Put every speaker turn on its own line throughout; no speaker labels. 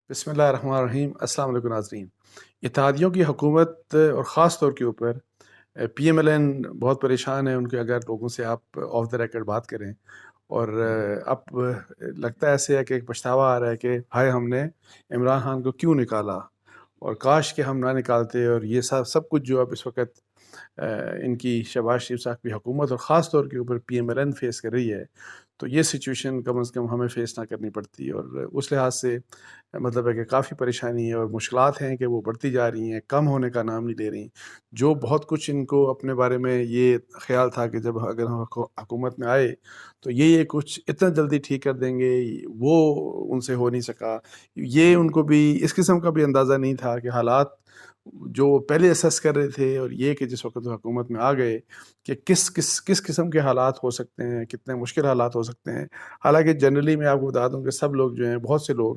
بسم اللہ الرحمن الرحیم۔ السلام علیکم ناظرین۔ اتحادیوں کی حکومت اور خاص طور کے اوپر پی ایم ایل این بہت پریشان ہے ان کے، اگر لوگوں سے آپ آف دا ریکارڈ بات کریں، اور اب لگتا ہے ایسے ہے کہ ایک پچھتاوا آ رہا ہے کہ ہائے ہم نے عمران خان کو کیوں نکالا، اور کاش کہ ہم نہ نکالتے۔ اور یہ سب کچھ جو اب اس وقت ان کی شہباز شریف صاحب کی حکومت اور خاص طور کے اوپر P M L N face کر رہی ہے، تو یہ سچویشن کم از کم ہمیں فیس نہ کرنی پڑتی۔ اور اس لحاظ سے مطلب ہے کہ کافی پریشانی ہے اور مشکلات ہیں کہ وہ بڑھتی جا رہی ہیں، کم ہونے کا نام نہیں لے رہی۔ جو بہت کچھ ان کو اپنے بارے میں یہ خیال تھا کہ جب اگر ہم حکومت میں آئے تو یہ کچھ اتنا جلدی ٹھیک کر دیں گے، وہ ان سے ہو نہیں سکا۔ یہ ان کو بھی اس قسم کا بھی اندازہ نہیں تھا کہ حالات جو پہلے اسیس کر رہے تھے اور یہ کہ جس وقت وہ حکومت میں آ گئے کہ کس قسم کے حالات ہو سکتے ہیں، کتنے مشکل حالات ہو سکتے ہیں۔ حالانکہ جنرلی میں آپ کو بتا دوں کہ سب لوگ جو ہیں، بہت سے لوگ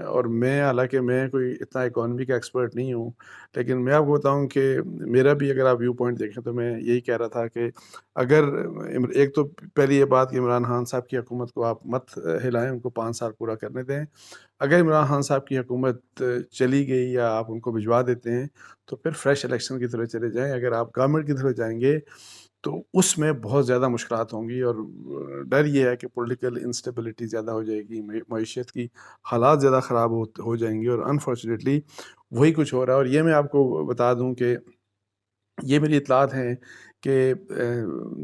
اور میں، حالانکہ میں کوئی اتنا اکانومی کا ایکسپرٹ نہیں ہوں، لیکن میں آپ کو بتاؤں کہ میرا بھی اگر آپ ویو پوائنٹ دیکھیں تو میں یہی کہہ رہا تھا کہ اگر ایک تو پہلی یہ بات کہ عمران خان صاحب کی حکومت کو آپ مت ہلائیں، ان کو 5 سال پورا کرنے دیں۔ اگر عمران خان صاحب کی حکومت چلی گئی یا آپ ان کو بھجوا دیتے ہیں تو پھر فریش الیکشن کی طرف چلے جائیں۔ اگر آپ گورنمنٹ کی طرف جائیں گے تو اس میں بہت زیادہ مشکلات ہوں گی، اور ڈر یہ ہے کہ پولیٹیکل انسٹیبلٹی زیادہ ہو جائے گی، معیشت کی حالات زیادہ خراب ہو جائیں گے، اور انفارچونیٹلی وہی کچھ ہو رہا ہے۔ اور یہ میں آپ کو بتا دوں کہ یہ میری اطلاعات ہیں کہ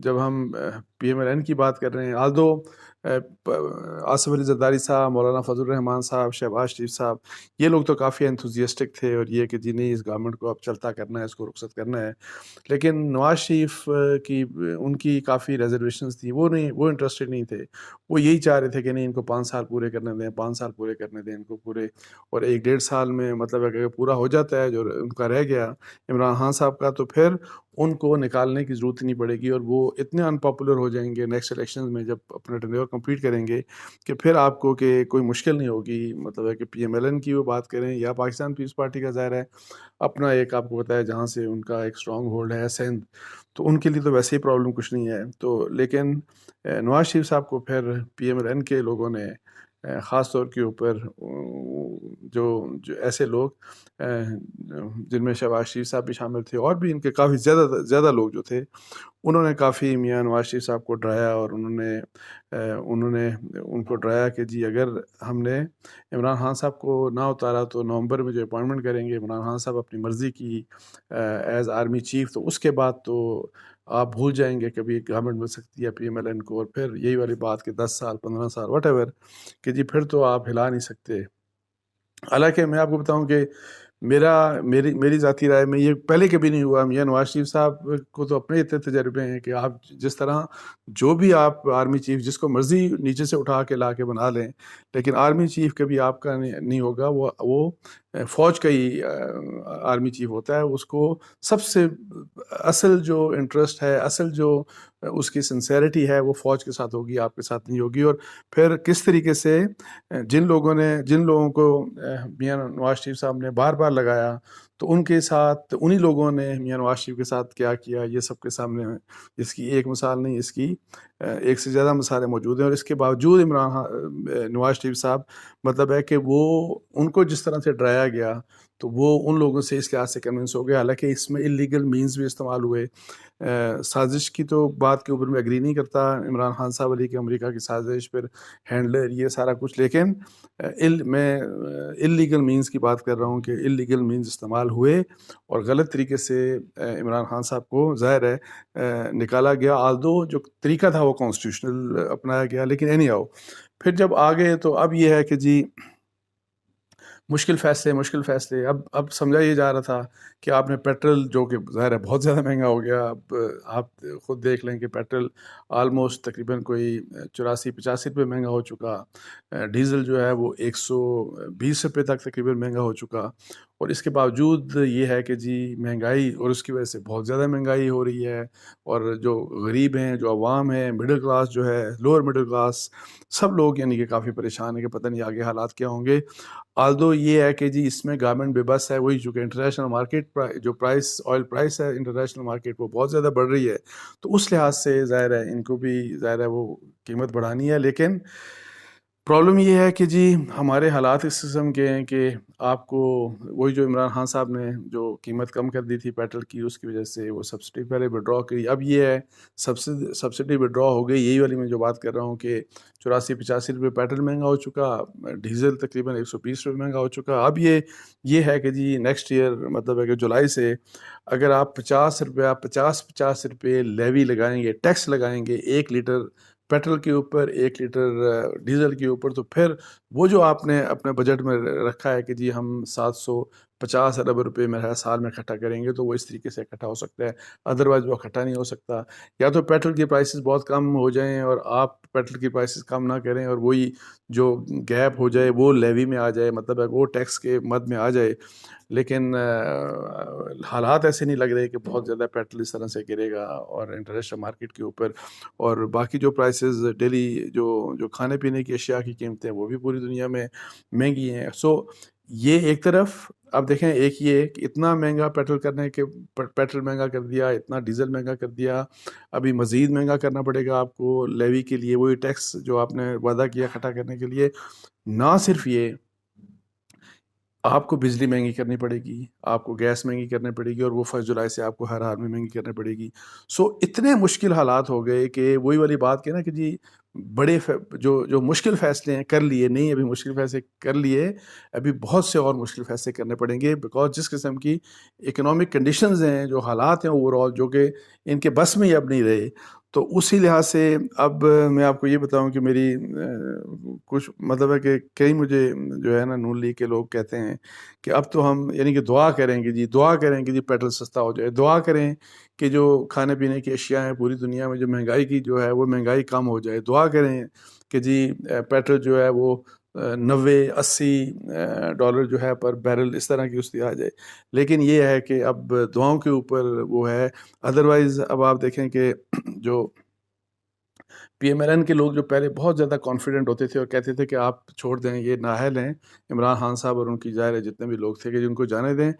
جب ہم پی ایم ایل این کی بات کر رہے ہیں، آلدو آصف علی زرداری صاحب، مولانا فضل الرحمان صاحب، شہباز شریف صاحب، یہ لوگ تو کافی انتھوزیسٹک تھے، اور یہ کہ جی نہیں، اس گورنمنٹ کو اب چلتا کرنا ہے، اس کو رخصت کرنا ہے۔ لیکن نواز شریف کی ان کی کافی ریزرویشنز تھیں، وہ انٹرسٹڈ نہیں تھے۔ وہ یہی چاہ رہے تھے کہ نہیں، ان کو 5 سال پورے کرنے دیں، 5 سال پورے کرنے دیں ان کو پورے، اور 1 ڈیڑھ سال میں مطلب اگر پورا ہو جاتا ہے جو ان کا رہ گیا عمران خان صاحب کا، تو پھر ان کو نکالنے کی ضرورت نہیں پڑے گی، اور وہ اتنے ان پاپولر ہو جائیں گے نیکسٹ الیکشنز میں جب اپنا ٹینیور کمپلیٹ کریں گے کہ پھر آپ کو کہ کوئی مشکل نہیں ہوگی۔ مطلب ہے کہ پی ایم ایل این کی وہ بات کریں یا پاکستان پیپلز پارٹی کا، ظاہر ہے اپنا ایک آپ کو پتہ ہے جہاں سے ان کا ایک اسٹرانگ ہولڈ ہے سندھ، تو ان کے لیے تو ویسے ہی پرابلم کچھ نہیں ہے۔ تو لیکن نواز شریف صاحب کو پھر پی ایم ایل این کے لوگوں نے خاص طور کے اوپر جو ایسے لوگ جن میں شہباز شریف صاحب بھی شامل تھے، اور بھی ان کے کافی زیادہ لوگ جو تھے، انہوں نے کافی میاں نواز شریف صاحب کو ڈرایا، اور انہوں نے ان کو ڈرایا کہ جی اگر ہم نے عمران خان صاحب کو نہ اتارا تو نومبر میں جو اپوائنٹمنٹ کریں گے عمران خان صاحب اپنی مرضی کی ایز آرمی چیف، تو اس کے بعد تو آپ بھول جائیں گے کبھی گورنمنٹ مل سکتی ہے پی ایم ایل این کو، اور پھر یہی والی بات کہ 10 سال 15 سال واٹ ایور، کہ جی پھر تو آپ ہلا نہیں سکتے۔ حالانکہ میں آپ کو بتاؤں کہ میری ذاتی رائے میں یہ پہلے کبھی نہیں ہوا۔ میاں نواز شریف صاحب کو تو اپنے اتنے تجربے ہیں کہ آپ جس طرح جو بھی آپ آرمی چیف جس کو مرضی نیچے سے اٹھا کے لا کے بنا لیں، لیکن آرمی چیف کبھی آپ کا نہیں ہوگا، وہ فوج کا ہی آرمی چیف ہوتا ہے۔ اس کو سب سے اصل جو انٹرسٹ ہے، اصل جو اس کی سنسیریٹی ہے، وہ فوج کے ساتھ ہوگی، آپ کے ساتھ نہیں ہوگی۔ اور پھر کس طریقے سے جن لوگوں کو میاں نواز شریف صاحب نے بار بار لگایا، تو ان کے ساتھ انہی لوگوں نے میاں نواز شریف کے ساتھ کیا کیا، یہ سب کے سامنے ہے۔ اس کی ایک مثال نہیں، اس کی ایک سے زیادہ مثالیں موجود ہیں۔ اور اس کے باوجود نواز شریف صاحب مطلب ہے کہ وہ ان کو جس طرح سے ڈرایا گیا، تو وہ ان لوگوں سے اس لحاظ سے کنونس ہو گیا۔ حالانکہ اس میں اللیگل مینز بھی استعمال ہوئے۔ سازش کی تو بات کے اوپر میں اگری نہیں کرتا، عمران خان صاحب علی کہ امریکہ کی سازش، پھر ہینڈلر، یہ سارا کچھ، لیکن میں اللیگل مینز کی بات کر رہا ہوں کہ اللیگل مینز استعمال ہوئے، اور غلط طریقے سے عمران خان صاحب کو ظاہر ہے نکالا گیا۔ آلدو جو طریقہ تھا وہ کانسٹیٹیوشنل اپنایا گیا، لیکن اینی ہاؤ پھر جب آگے تو اب یہ ہے کہ جی مشکل فیصلے۔ اب سمجھا یہ جا رہا تھا کہ آپ نے پیٹرول، جو کہ ظاہر ہے بہت زیادہ مہنگا ہو گیا، اب آپ خود دیکھ لیں کہ پیٹرول آلموسٹ تقریباً کوئی 84-85 روپے مہنگا ہو چکا، ڈیزل جو ہے وہ 120 روپے تک تقریباً مہنگا ہو چکا۔ اور اس کے باوجود یہ ہے کہ جی مہنگائی، اور اس کی وجہ سے بہت زیادہ مہنگائی ہو رہی ہے، اور جو غریب ہیں، جو عوام ہیں، مڈل کلاس جو ہے، لوور مڈل کلاس، سب لوگ یعنی کہ کافی پریشان ہیں کہ پتہ نہیں آگے حالات کیا ہوں گے۔ آلدو یہ ہے کہ جی اس میں گورنمنٹ بے بس ہے، وہی چونکہ انٹرنیشنل مارکیٹ جو آئل پرائس ہے انٹرنیشنل مارکیٹ، وہ بہت زیادہ بڑھ رہی ہے، تو اس لحاظ سے ظاہر ہے ان کو بھی ظاہر ہے وہ قیمت بڑھانی ہے۔ لیکن پرابلم یہ ہے کہ جی ہمارے حالات اس قسم کے ہیں کہ آپ کو وہی جو عمران خان صاحب نے جو قیمت کم کر دی تھی پیٹرول کی، اس کی وجہ سے وہ سبسڈی پہلے وڈرا کری. اب یہ ہے سبسڈی وڈرا ہو گئی. یہی والی میں جو بات کر رہا ہوں کہ 84-85 روپے پیٹرول مہنگا ہو چکا، ڈیزل تقریباً 120 روپے مہنگا ہو چکا. اب یہ ہے کہ جی نیکسٹ ایئر مطلب ہے کہ جولائی سے اگر آپ 50 روپے لیوی لگائیں گے، ٹیکس لگائیں گے 1 لیٹر پیٹرول کے اوپر، 1 لیٹر ڈیزل کے اوپر، تو پھر وہ جو آپ نے اپنے بجٹ میں رکھا ہے کہ جی ہم 750 ارب روپے میرا سال میں اکٹھا کریں گے، تو وہ اس طریقے سے اکٹھا ہو سکتا ہے. ادروائز وہ اکٹھا نہیں ہو سکتا. یا تو پیٹرول کی پرائسز بہت کم ہو جائیں اور آپ پیٹرول کی پرائسز کم نہ کریں، اور وہی جو گیپ ہو جائے وہ لیوی میں آ جائے، مطلب ہے وہ ٹیکس کے مد میں آ جائے. لیکن حالات ایسے نہیں لگ رہے کہ بہت زیادہ پیٹرول اس طرح سے گرے گا اور انٹرنیشنل مارکیٹ کے اوپر. اور باقی جو پرائسز ڈیلی جو کھانے پینے کی اشیاء کی قیمتیں وہ بھی پوری دنیا میں مہنگی ہیں. سو یہ ایک طرف آپ دیکھیں، ایک یہ کہ اتنا مہنگا پیٹرول مہنگا کر دیا، اتنا ڈیزل مہنگا کر دیا، ابھی مزید مہنگا کرنا پڑے گا آپ کو لیوی کے لیے، وہی ٹیکس جو آپ نے وعدہ کیا اکٹھا کرنے کے لیے. نہ صرف یہ، آپ کو بجلی مہنگی کرنی پڑے گی، آپ کو گیس مہنگی کرنی پڑے گی، اور وہ 1 جولائی سے آپ کو ہر حال میں مہنگی کرنی پڑے گی. سو اتنے مشکل حالات ہو گئے کہ وہی والی بات کہنا کہ جی بڑے جو مشکل فیصلے ہیں کر لیے نہیں، ابھی مشکل فیصلے کر لیے، ابھی بہت سے اور مشکل فیصلے کرنے پڑیں گے. بیکاز جس قسم کی اکنامک کنڈیشنز ہیں، جو حالات ہیں اوور آل، جو کہ ان کے بس میں ہی اب نہیں رہے. تو اسی لحاظ سے اب میں آپ کو یہ بتاؤں کہ میری کچھ مطلب ہے کہ کئی مجھے جو ہے نا نون لیگ کے لوگ کہتے ہیں کہ اب تو ہم یعنی کہ دعا کریں گے جی پیٹرول سستا ہو جائے، دعا کریں کہ جو کھانے پینے کی اشیاء ہیں پوری دنیا میں جو مہنگائی کی جو ہے وہ مہنگائی کم ہو جائے، دعا کریں کہ جی پیٹرول جو ہے وہ 90-80 ڈالر جو ہے پر بیرل اس طرح کی اس آ جائے. لیکن یہ ہے کہ اب دعاؤں کے اوپر وہ ہے. ادروائز اب آپ دیکھیں کہ جو پی ایم ایل این کے لوگ جو پہلے بہت زیادہ کانفیڈنٹ ہوتے تھے اور کہتے تھے کہ آپ چھوڑ دیں، یہ نااہل ہیں عمران خان صاحب اور ان کی ظاہر ہے جتنے بھی لوگ تھے کہ جن کو جانے دیں،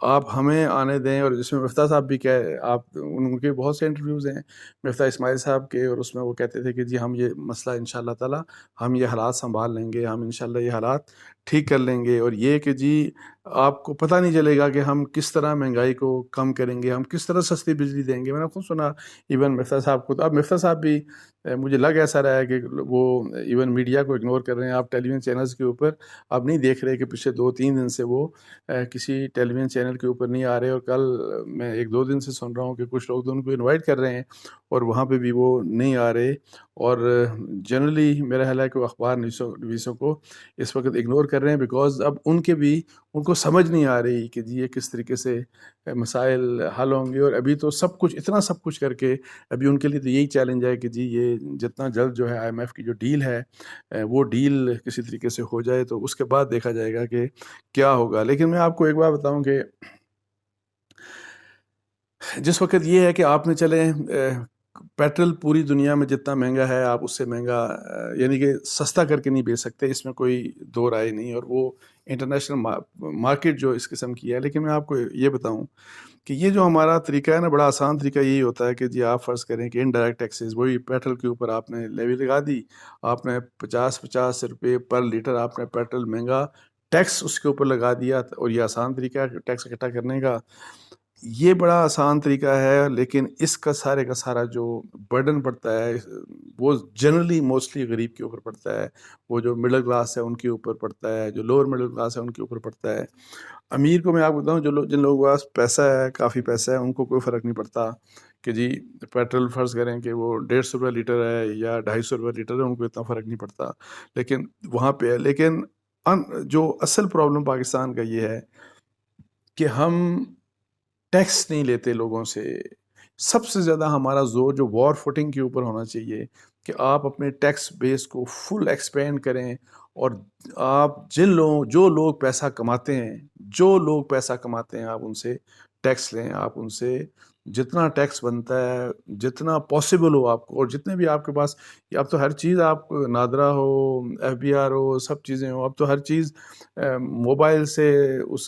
آپ ہمیں آنے دیں. اور جس میں مفتاح صاحب بھی ان کے بہت سے انٹرویوز ہیں مفتاح اسماعیل صاحب کے، اور اس میں وہ کہتے تھے کہ جی ہم یہ مسئلہ انشاءاللہ تعالی ہم یہ حالات سنبھال لیں گے، ہم انشاءاللہ یہ حالات ٹھیک کر لیں گے. اور یہ کہ جی آپ کو پتہ نہیں چلے گا کہ ہم کس طرح مہنگائی کو کم کریں گے، ہم کس طرح سستی بجلی دیں گے. میں نے خود سنا ایون مفتاح صاحب کو. اب مفتاح صاحب بھی مجھے لگ ایسا رہا ہے کہ وہ ایون میڈیا کو اگنور کر رہے ہیں. آپ ٹیلی ویژن چینلز کے اوپر آپ نہیں دیکھ رہے کہ پچھلے 2-3 دن سے وہ کسی ٹیلی ویژن چینل کے اوپر نہیں آ رہے. اور کل میں 1-2 دن سے سن رہا ہوں کہ کچھ لوگ تو ان کو انوائٹ کر رہے ہیں اور وہاں پہ بھی وہ نہیں آ رہے. اور جنرلی میرا خیال ہے کہ وہ اخبار نویسوں کو اس وقت اگنور کر رہے ہیں، بیکاز اب ان کو سمجھ نہیں آ رہی کہ جی یہ کس طریقے سے مسائل حل ہوں گے. اور ابھی تو اتنا سب کچھ کر کے ابھی ان کے لیے تو یہی چیلنج ہے کہ جی یہ جتنا جلد جو ہے آئی ایم ایف کی جو ڈیل ہے وہ ڈیل کسی طریقے سے ہو جائے، تو اس کے بعد دیکھا جائے گا کہ کیا ہوگا. لیکن میں آپ کو ایک بات بتاؤں کہ جس وقت یہ ہے کہ آپ نے چلیں پیٹرول پوری دنیا میں جتنا مہنگا ہے آپ اس سے مہنگا یعنی کہ سستا کر کے نہیں بیچ سکتے، اس میں کوئی دو رائے نہیں. اور وہ انٹرنیشنل مارکیٹ جو اس قسم کی ہے. لیکن میں آپ کو یہ بتاؤں کہ یہ جو ہمارا طریقہ ہے نا، بڑا آسان طریقہ یہی ہوتا ہے کہ جی آپ فرض کریں کہ انڈائریکٹ ٹیکسز، وہی پیٹرول کے اوپر آپ نے لیوی لگا دی، آپ نے 50 روپے پر لیٹر آپ نے پیٹرول مہنگا ٹیکس اس کے اوپر لگا دیا. اور یہ آسان طریقہ ہے ٹیکس اکٹھا کرنے کا، یہ بڑا آسان طریقہ ہے. لیکن اس کا سارا جو برڈن پڑتا ہے وہ جنرلی موسٹلی غریب کے اوپر پڑتا ہے. وہ جو مڈل کلاس ہے ان کے اوپر پڑتا ہے، جو لوور مڈل کلاس ہے ان کے اوپر پڑتا ہے. امیر کو میں آپ کو بتاؤں جن لوگوں کے پاس پیسہ ہے، کافی پیسہ ہے، ان کو کوئی فرق نہیں پڑتا کہ جی پیٹرول فرض کریں کہ وہ 150 روپے لیٹر ہے یا 250 روپے لیٹر ہے، ان کو اتنا فرق نہیں پڑتا. لیکن وہاں پہ ہے. لیکن جو اصل پرابلم پاکستان کا یہ ہے کہ ہم ٹیکس نہیں لیتے لوگوں سے. سب سے زیادہ ہمارا زور جو وار فوٹنگ کے اوپر ہونا چاہیے کہ آپ اپنے ٹیکس بیس کو فل ایکسپینڈ کریں. اور آپ جو لوگ پیسہ کماتے ہیں آپ ان سے ٹیکس لیں، آپ ان سے جتنا ٹیکس بنتا ہے، جتنا پاسبل ہو آپ کو، اور جتنے بھی آپ کے پاس، اب تو ہر چیز آپ نادرا ہو، ایف بی آر ہو، سب چیزیں ہوں، اب تو ہر چیز موبائل سے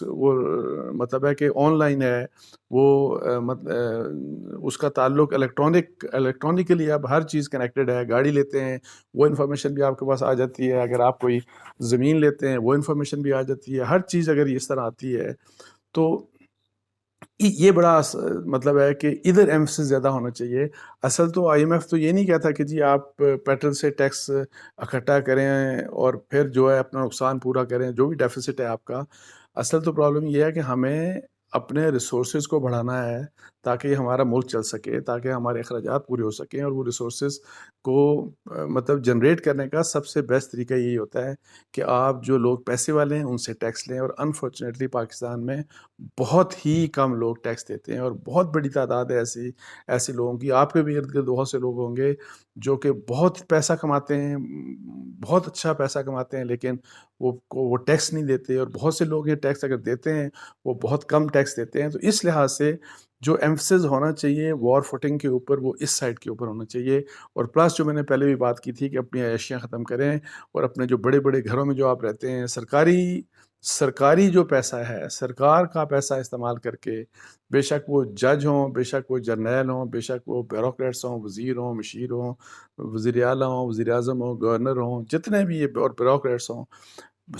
وہ مطلب ہے کہ آن لائن ہے، وہ اس کا تعلق الیکٹرانکلی اب ہر چیز کنیکٹڈ ہے. گاڑی لیتے ہیں وہ انفارمیشن بھی آپ کے پاس آ جاتی ہے، اگر آپ کوئی زمین لیتے ہیں وہ انفارمیشن بھی آ جاتی ہے، ہر چیز اگر اس طرح آتی ہے تو یہ بڑا مطلب ہے کہ ادھر ایمفسس زیادہ ہونا چاہیے. اصل تو آئی ایم ایف تو یہ نہیں کہتا کہ جی آپ پیٹرول سے ٹیکس اکٹھا کریں اور پھر جو ہے اپنا نقصان پورا کریں، جو بھی ڈیفیسٹ ہے آپ کا. اصل تو پرابلم یہ ہے کہ ہمیں اپنے ریسورسز کو بڑھانا ہے تاکہ ہمارا ملک چل سکے، تاکہ ہمارے اخراجات پورے ہو سکیں. اور وہ ریسورسز کو مطلب جنریٹ کرنے کا سب سے بیسٹ طریقہ یہی ہوتا ہے کہ آپ جو لوگ پیسے والے ہیں ان سے ٹیکس لیں. اور انفارچونیٹلی پاکستان میں بہت ہی کم لوگ ٹیکس دیتے ہیں، اور بہت بڑی تعداد ہے ایسے لوگوں کی. آپ کے بھی ارد گرد بہت سے لوگ ہوں گے جو کہ بہت پیسہ کماتے ہیں، بہت اچھا پیسہ کماتے ہیں، لیکن وہ ٹیکس نہیں دیتے. اور بہت سے لوگ یہ ٹیکس اگر دیتے ہیں وہ بہت کم ٹیکس دیتے ہیں. تو اس لحاظ سے جو ایمفسس ہونا چاہیے وار فوٹنگ کے اوپر، وہ اس سائڈ کے اوپر ہونا چاہیے. اور پلس جو میں نے پہلے بھی بات کی تھی کہ اپنی عیاشیاں ختم کریں، اور اپنے جو بڑے بڑے گھروں میں جو آپ رہتے ہیں، سرکاری جو پیسہ ہے، سرکار کا پیسہ استعمال کر کے، بے شک وہ جج ہوں، بے شک وہ جرنیل ہوں، بے شک وہ بیوروکریٹس ہوں، وزیر ہوں، مشیر ہوں، وزیر اعلیٰ ہوں، وزیر اعظم ہوں، گورنر ہوں، جتنے بھی یہ اور بیوروکریٹس ہوں،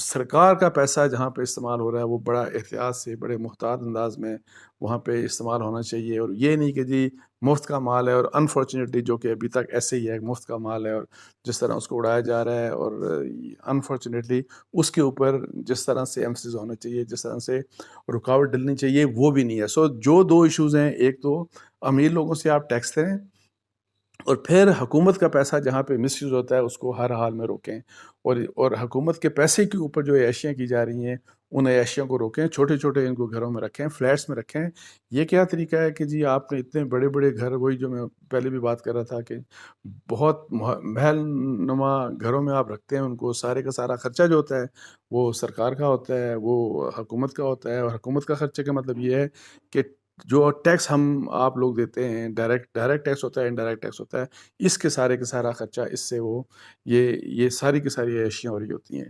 سرکار کا پیسہ جہاں پہ استعمال ہو رہا ہے وہ بڑا احتیاط سے، بڑے محتاط انداز میں وہاں پہ استعمال ہونا چاہیے. اور یہ نہیں کہ جی مفت کا مال ہے، اور انفارچونیٹلی جو کہ ابھی تک ایسے ہی ہے، مفت کا مال ہے اور جس طرح اس کو اڑایا جا رہا ہے. اور انفارچونیٹلی اس کے اوپر جس طرح سے ایمفسس ہونا چاہیے، جس طرح سے رکاوٹ ڈلنی چاہیے، وہ بھی نہیں ہے. سو جو دو ایشوز ہیں، ایک تو امیر لوگوں سے آپ ٹیکس لیں، اور پھر حکومت کا پیسہ جہاں پہ مس یوز ہوتا ہے اس کو ہر حال میں روکیں. اور حکومت کے پیسے کے اوپر جو عیاشیاں کی جا رہی ہیں ان عیاشیوں کو روکیں. چھوٹے چھوٹے ان کو گھروں میں رکھیں، فلیٹس میں رکھیں. یہ کیا طریقہ ہے کہ جی آپ نے اتنے بڑے بڑے گھر، وہی جو میں پہلے بھی بات کر رہا تھا کہ بہت محل نما گھروں میں آپ رکھتے ہیں، ان کو سارے کا سارا خرچہ جو ہوتا ہے وہ سرکار کا ہوتا ہے، وہ حکومت کا ہوتا ہے. اور حکومت کا خرچے کا مطلب یہ ہے کہ جو ٹیکس ہم آپ لوگ دیتے ہیں، ڈائریکٹ ٹیکس ہوتا ہے، انڈائریکٹ ٹیکس ہوتا ہے، اس کے سارے کا سارا خرچہ اس سے وہ یہ ساری کی ساری عیاشیاں ہو رہی ہوتی ہیں.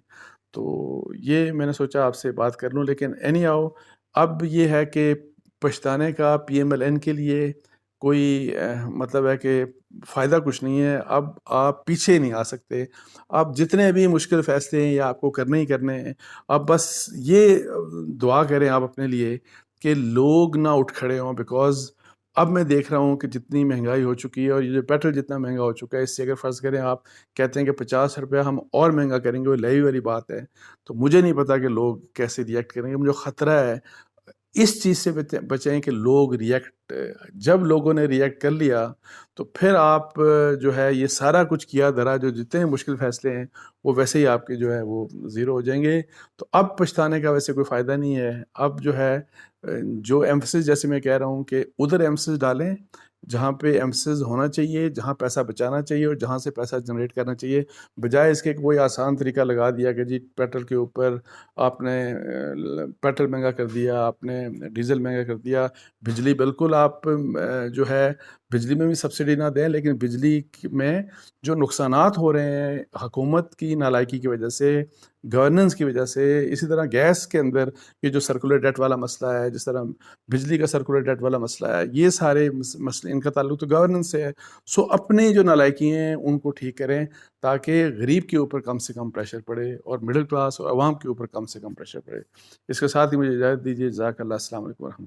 تو یہ میں نے سوچا آپ سے بات کر لوں. لیکن اینی آؤ، اب یہ ہے کہ پچھتانے کا پی ایم ایل این کے لیے کوئی مطلب ہے کہ فائدہ کچھ نہیں ہے. اب آپ پیچھے نہیں آ سکتے. آپ جتنے بھی مشکل فیصلے ہیں یا آپ کو کرنے ہی کرنے ہیں، اب بس یہ دعا کریں آپ اپنے لیے کہ لوگ نہ اٹھ کھڑے ہوں. بیکاز اب میں دیکھ رہا ہوں کہ جتنی مہنگائی ہو چکی ہے، اور یہ جو پیٹرول جتنا مہنگا ہو چکا ہے، اس سے اگر فرض کریں آپ کہتے ہیں کہ 50 روپیہ ہم اور مہنگا کریں گے، وہ لئی والی بات ہے. تو مجھے نہیں پتا کہ لوگ کیسے ریئیکٹ کریں گے. مجھے خطرہ ہے اس چیز سے بچیں کہ لوگ جب لوگوں نے ریئیکٹ کر لیا تو پھر آپ جو ہے یہ سارا کچھ کیا دھرا، جو جتنے مشکل فیصلے ہیں وہ ویسے ہی آپ کے جو ہے وہ زیرو ہو جائیں گے. تو اب پچھتانے کا ویسے کوئی فائدہ نہیں ہے. اب جو ہے جو ایمفسس، جیسے میں کہہ رہا ہوں کہ ادھر ایمفسس ڈالیں جہاں پہ ایمفسس ہونا چاہیے، جہاں پیسہ بچانا چاہیے اور جہاں سے پیسہ جنریٹ کرنا چاہیے، بجائے اس کے کہ کوئی آسان طریقہ لگا دیا کہ جی پیٹرول کے اوپر آپ نے پیٹرول مہنگا کر دیا، آپ نے ڈیزل مہنگا کر دیا. بجلی بالکل آپ جو ہے بجلی میں بھی سبسڈی نہ دیں، لیکن بجلی میں جو نقصانات ہو رہے ہیں حکومت کی نالائکی کی وجہ سے، گورننس کی وجہ سے، اسی طرح گیس کے اندر یہ جو سرکولر ڈیٹ والا مسئلہ ہے، جس طرح بجلی کا سرکولر ڈیٹ والا مسئلہ ہے، یہ سارے مسئلے ان کا تعلق تو گورننس سے ہے. سو اپنے جو نالائکی ہیں ان کو ٹھیک کریں تاکہ غریب کے اوپر کم سے کم پریشر پڑے اور مڈل کلاس اور عوام کے اوپر کم سے کم پریشر پڑے. اس کے ساتھ ہی مجھے اجازت دیجیے. جزاک اللہ. السلام علیکم ورحمۃ اللہ.